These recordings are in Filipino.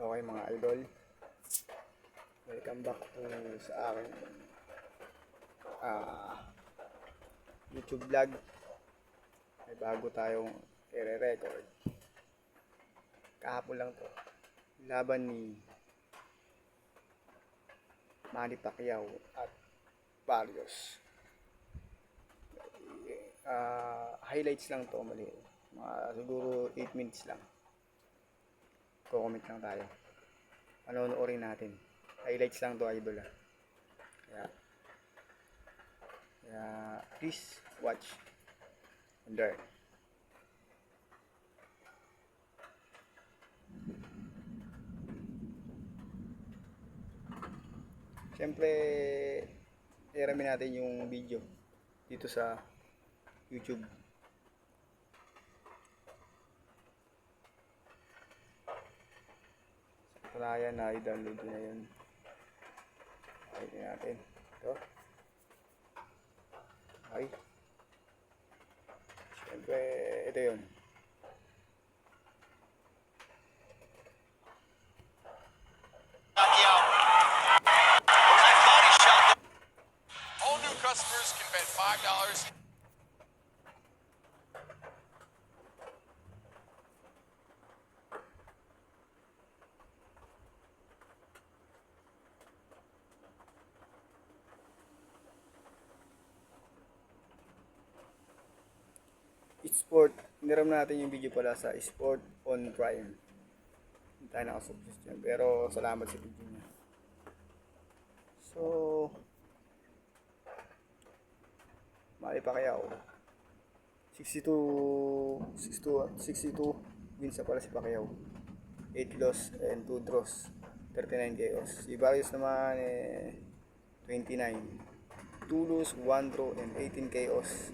Okay mga idol, welcome back to sa aking YouTube vlog. May bago tayong i-record. Kahapon lang to, laban ni Manny Pacquiao at Barrios. Highlights lang to, mali. Siguro 8 minutes lang. Comment lang tayo. Panonoorin natin. Highlights lang to, idol. Kaya please watch and learn. Siyempre, i-rami natin yung video dito sa YouTube. Kaya na i-download na yun. Okay natin. Ito. Okay. Siyempre, ito yun. All new customers can bet $5. Sport, niram natin yung video pala sa Sport on Prime. Hindi tayo nakasuggest dyan, pero salamat sa video niya. So, Manny Pacquiao 62 wins na pala si Pacquiao, 8 loss and 2 draws, 39 KOs. Si Barrios naman 29, 2 loss, 1 draw and 18 KOs.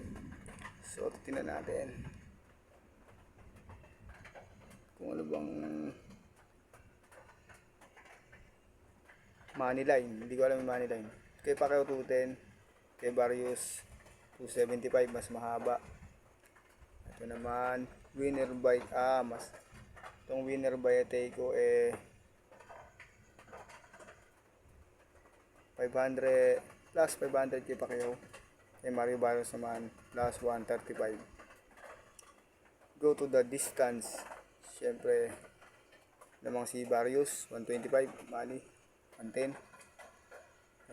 So, tingnan natin kung ano bang money line. Hindi ko alam yung money line. Kay Pacquiao 210, kay Barrios 275, mas mahaba. Ito naman winner by itong winner by Teiko 500 plus 500 kay Pacquiao. Kay Mario Barrios naman plus 135. Go to the distance, syempre namang si Barrios 125, Manny 110,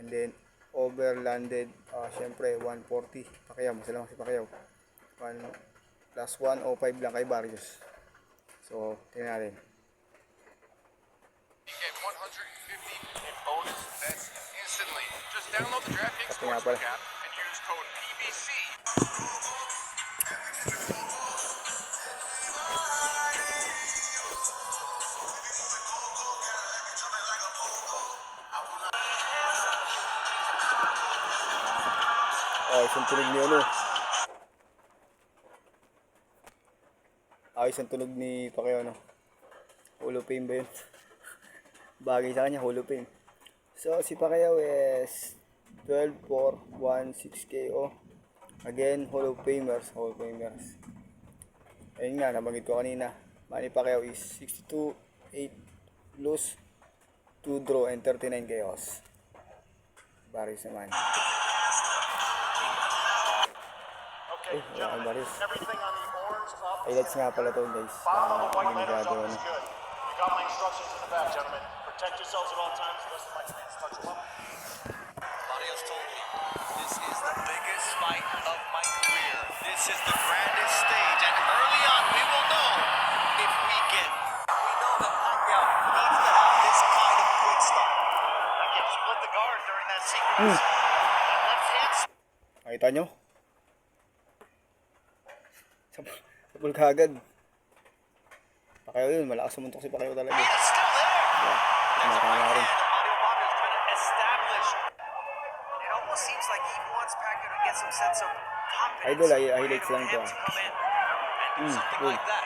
and then over landed syempre 140 Pacquiao. Mas lang si Pacquiao, plus 105 lang kay Barrios. So tingnan natin. You get 150 in bonus bets instantly. Just download the DraftKings Sportsbook app and use code PBC. Isang tunog ni ano. Isang tunog ni Pacquiao, no? Hall of Fame ba yun? Bagay sa kanya, Hall of Fame. So, si Pacquiao is 12-4-1-6 KO. Again, Hall of Famers. Ayun nga, nabanggit ko kanina. Manny Pacquiao is 62-8 lose, 2 draw, and 39 KOs. Barrios naman. Okay, gentlemen, everything on the orange up. Highlights nga pala to, guys. Follow the white letters up is good. You got my instructions in the back, gentlemen. Protect yourselves at all times. The rest of my commands touch them up. Barrios told me, this is the biggest fight of my career. This is the grandest stage, and early on we will know if we get. We know that Pacquiao needs to have this kind of quick start. Pacquiao split the guard during that sequence. That left hand. Nakita nyo? Sabol kagad. Pacquiao yun, malakas sumuntok si Pacquiao talaga. It's still there. Nakita na rin. Mario Barrios trying to establish. It almost seems like he wants Pacquiao to get some sense of confidence. Idol, highlights lang to. Him to come in and do something like that.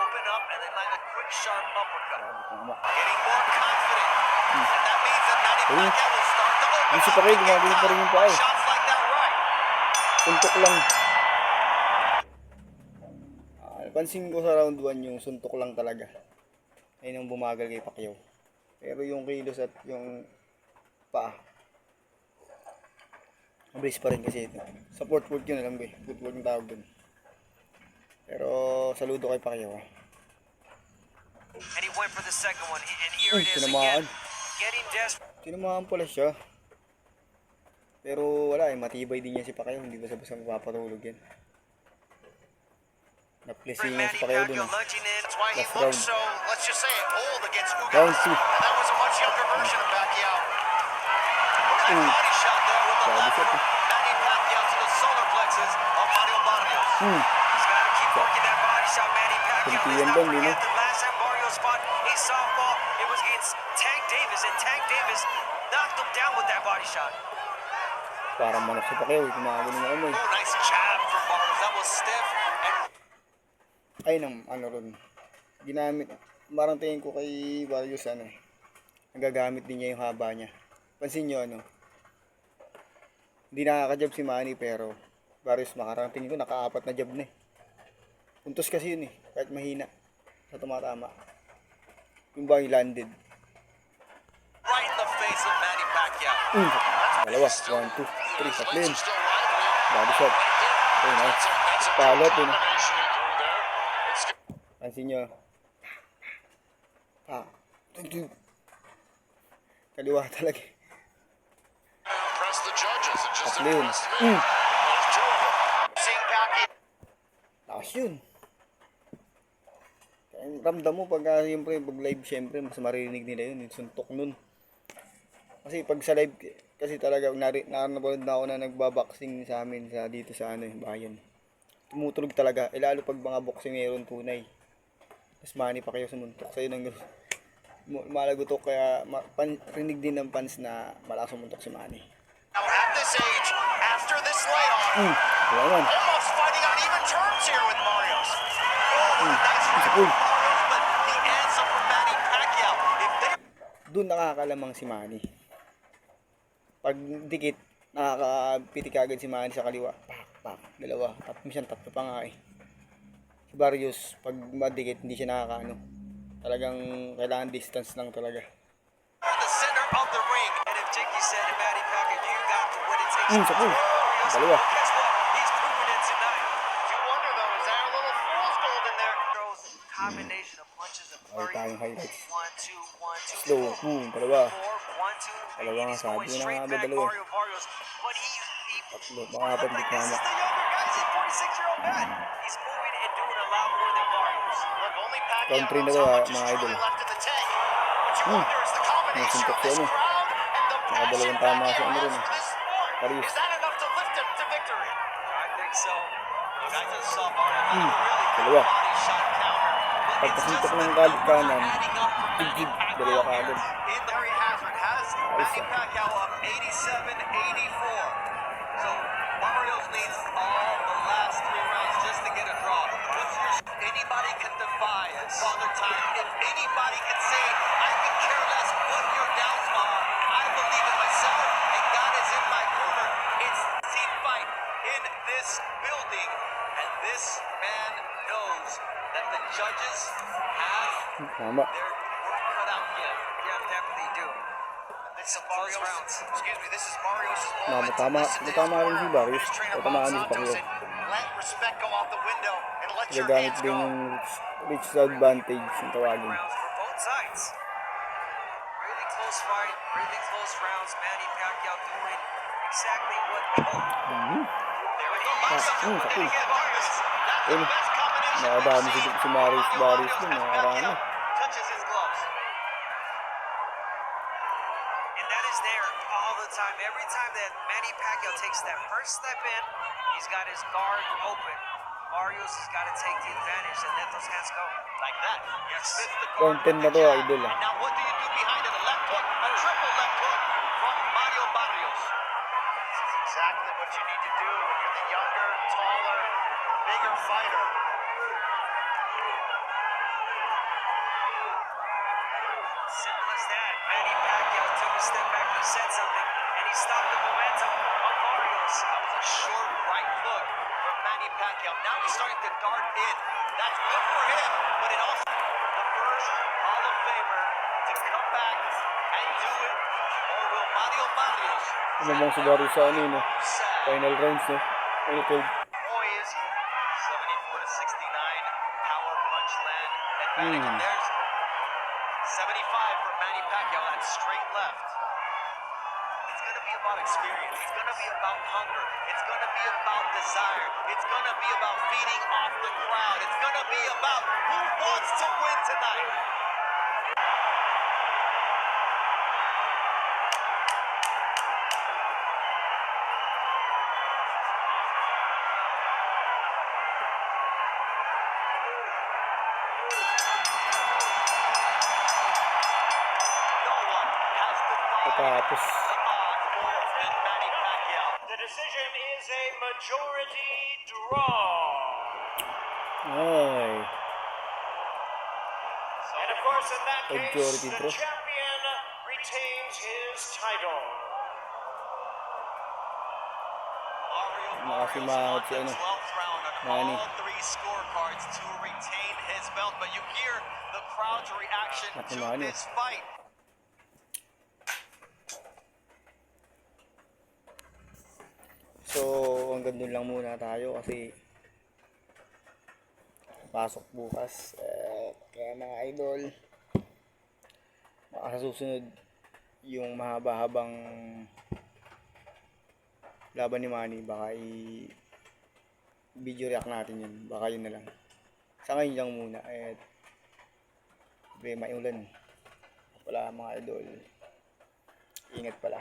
Open up and then like a quick sharp uppercut. Getting more confident. And that means that Manny Pacquiao will start to open Yung si up. Pacquiao, gumagawin pa rin yung paa eh. Shots like that right. Suntok lang. Pansin ko sa round 1 yung suntok lang talaga. Ayun ang bumagal kay Pacquiao. Pero yung kilos at yung paa, mabilis pa rin kasi ito. Sa footwork yun, alam ko eh. Footwork yung tawag dun. Pero saludo kay Pacquiao. And he went for the second one. And here Uy, it is tinamaan. again. Getting desperate. Tinamaan pala siya. Pero wala eh, matibay din niya si Pacquiao. Hindi basta-basta magpapatulog yan. Naplasingan Manny si Pacquiao dun Pacquiao ah. lunging in. That's why he Last looks round. so, let's just say it, old against Round Ugas. 2. And that was a much younger version of Pacquiao. Look at that body shot there with the Grabe left. shot eh. Manny Pacquiao to the solar plexus of Mario Barrios. He's got to keep working that body shot, Manny Pacquiao. Let's Kuntiyan not lang, di forget ba? the last time Barrios fought a softball. It was against Tank Davis, and Tank Davis knocked him down with that body shot. Parang manok si Pacquiao eh. Kumakagulo na ano eh. Oh, nice jab from Barrios. That was stiff. And Ay nang ano ron. Ginamit. Parang tingin ko kay Barrios ano eh. Nagagamit din niya yung haba niya. Pansin nyo ano. Hindi nakaka-jab si Manny pero Barrios makarang tingin ko naka-4 na jab na eh. Puntos kasi yun eh. Kahit mahina. Sa tumatama. Yung ba yung landed. right in the face of Manny Pacquiao. Dalawa. 1, 2, 3. Sa plane. Legs are still lively. Body shot. Oh, nice. That's a Palot yun. combination he threw there. It's Pansin nyo. Kaliwa talaga. impress the judges. It just Tatlo yun. impressed me. There's two of them. Seeing Pacquiao. Lakas yun. Kaya ramdam mo pag siyempre, pag live siyempre, mas maririnig nila yun. Yung suntok nun. Kasi pag sa live, kasi talaga, napanood na ako na nagbaboxing sa amin sa dito sa ano, bayan. Tumutulog talaga. Lalo pag mga boxing meron tunay. Mas Manny Pacquiao sumuntok sa'yo ng malagutok kaya rinig din ng fans na malakas sumuntok si Manny. Now at this age, after this layoff, Wala naman. almost fighting on even terms here with Barrios. Oh, nice right cool. from Barrios, but the answer from Manny Pacquiao. If they Doon nakakalamang si Manny. Pag dikit, nakakapitik agad si Manny sa kaliwa. Pak, dalawa. Minsan tatlo pa nga eh. Si Barrios, pag madikit, hindi siya nakakaano. Talagang kailangan distance lang talaga. in the center of the ring. And if Jiggy said, Manny Pacquiao, you got what it takes Sa to pool. Barrios. Dalawa. Guess what? He's proving it tonight. You wonder though, is there a little fool's gold in there? Throws combination of punches and Ay, flurry. tayong highlights. 1, 2, 1, 2. Slow. Dalawa. 4, 1, 2. Dalawa nga He's sabi going na straight nga back, dalawa. Mario Barrios. But he Tatlo. Mga apat di this tama. is the younger guy. He's a 46-year-old man. He's moving and doing a lot more than Barrios. Look, only Pacquiao Round 3 na knows to, how much is mga truly idol. left in the tank. But you wonder is the combination Nasuntok of si this ano. crowd and the passion Nakadalawang tama si Pacquiao ano has rin. for this sport. Barrios. Is that enough to lift him to victory? I think so. Look, I just saw Barrios with a really good Dalawa. body shot counter. But it's Pagkasuntok just ng the kanan, numbers are adding up for Manny tig-tig. Pacquiao Dalawa ka here. agad. In Larry Hazard has Manny ah. Pacquiao up 87-84. So Barrios needs all the last 3 rounds just to get a draw. What's your anybody can defy Father Time. If anybody can say, I can care less what your doubts are. I believe in myself and God is in my corner. It's a team fight in this building. And this man knows that the judges have Tama. their work cut out for him. Yeah, definitely do. This is Barrios. Excuse me, this is Barrios' moment. Tama Listen to his tama rin si corner. Barrios. His trainer O Bob tamaan si Santos Pacquiao. said, let respect go out the window and let your Gagamit hands din go. yung reach advantage yung tawagin. Rounds for both sides. Really close fight, really close rounds. Manny Pacquiao doing exactly what. There we go. Box sa pool. again, Barrios. That's the Ayun. best combination we've Nakadami seen. si Barrios Mario dun. as Nakarami. Pacquiao touches his gloves. And that is there all the time. Every time that Manny Pacquiao takes that first step in, he's got his guard open. Barrios has got to take the advantage and let those hands go. Like that. He sits the Round guard 10 with na the to, jab. idol, ah. And now what do you do behind it? A left hook, a triple left hook from Mario Barrios. This is exactly what you need to do when you're the younger, taller, bigger fighter. Simple as that. Manny Pacquiao took a step back, he said something, and he stopped the momentum of Barrios. That was a short right hook from Manny Pacquiao. Now he's starting to dart in. That's good for him, but it also the first Hall of Umamang si Barrios sa ano yun, no? Sad. Final rounds, no? Final 12. Boy, is he 74 to 69 power punch land advantage. And there's 75 for Manny Pacquiao. That's straight left. It's going to be about experience. It's going to be about hunger. It's going to be about desire. It's going to be about feeding off the crowd. It's going to be about who wants to win tonight. No one has defied Tapos, the odds more than Manny Pacquiao. The decision is a majority draw. ay, And of course, in that case, Majority the draw. champion retains his title. Mario Nakasimangot Barrios si on ano, the 12th round on Manny. all three scorecards to retain his belt. But you hear the crowd's reaction Naku, to Manny. this fight. so, hanggang doon lang muna tayo kasi pasok bukas. Kaya mga idol, baka sa susunod yung mahaba-habang laban ni Manny, baka video react natin yun. Baka yun na lang. Sa ngayon lang muna. May ulan. Wala mga idol. Ingat pala.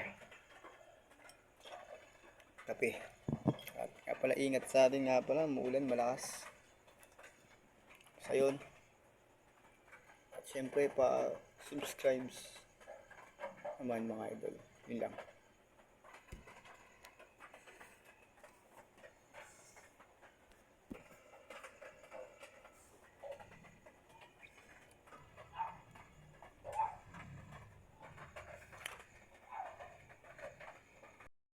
Kape. At nga pala, ingat sa atin nga pala. Muulan, malakas. Sa yun. At syempre pa subscribe naman mga idol. Yun lang.